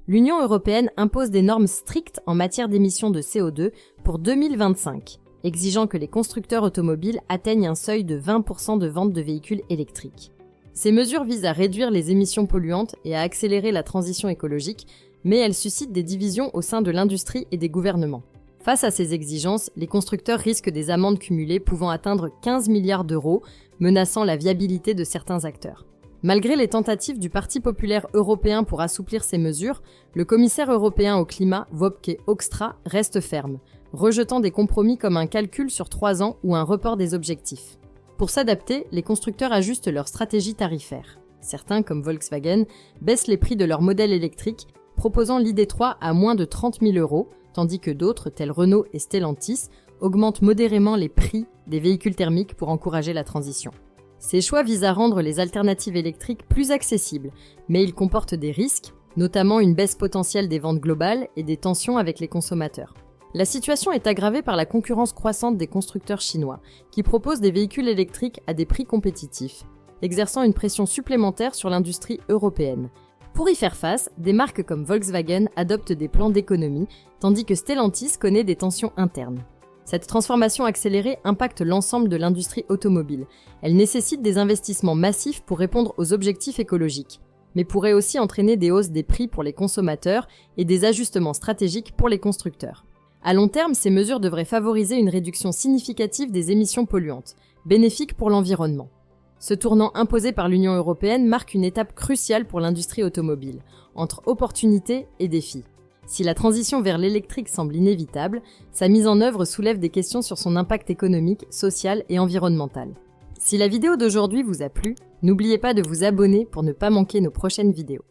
L'Union européenne impose des normes strictes en matière d'émissions de CO2 pour 2025, exigeant que les constructeurs automobiles atteignent un seuil de 20% de vente de véhicules électriques. Ces mesures visent à réduire les émissions polluantes et à accélérer la transition écologique, mais elles suscitent des divisions au sein de l'industrie et des gouvernements. Face à ces exigences, les constructeurs risquent des amendes cumulées pouvant atteindre 15 milliards d'euros, menaçant la viabilité de certains acteurs. Malgré les tentatives du Parti populaire européen pour assouplir ces mesures, le commissaire européen au climat, Wopke Hoekstra, reste ferme, rejetant des compromis comme un calcul sur 3 ans ou un report des objectifs. Pour s'adapter, les constructeurs ajustent leur stratégie tarifaire. Certains, comme Volkswagen, baissent les prix de leurs modèles électriques, proposant l'ID3 à moins de 30 000 euros, tandis que d'autres, tels Renault et Stellantis, augmentent modérément les prix des véhicules thermiques pour encourager la transition. Ces choix visent à rendre les alternatives électriques plus accessibles, mais ils comportent des risques, notamment une baisse potentielle des ventes globales et des tensions avec les consommateurs. La situation est aggravée par la concurrence croissante des constructeurs chinois, qui proposent des véhicules électriques à des prix compétitifs, exerçant une pression supplémentaire sur l'industrie européenne. Pour y faire face, des marques comme Volkswagen adoptent des plans d'économie, tandis que Stellantis connaît des tensions internes. Cette transformation accélérée impacte l'ensemble de l'industrie automobile. Elle nécessite des investissements massifs pour répondre aux objectifs écologiques, mais pourrait aussi entraîner des hausses des prix pour les consommateurs et des ajustements stratégiques pour les constructeurs. À long terme, ces mesures devraient favoriser une réduction significative des émissions polluantes, bénéfique pour l'environnement. Ce tournant imposé par l'Union européenne marque une étape cruciale pour l'industrie automobile, entre opportunités et défis. Si la transition vers l'électrique semble inévitable, sa mise en œuvre soulève des questions sur son impact économique, social et environnemental. Si la vidéo d'aujourd'hui vous a plu, n'oubliez pas de vous abonner pour ne pas manquer nos prochaines vidéos.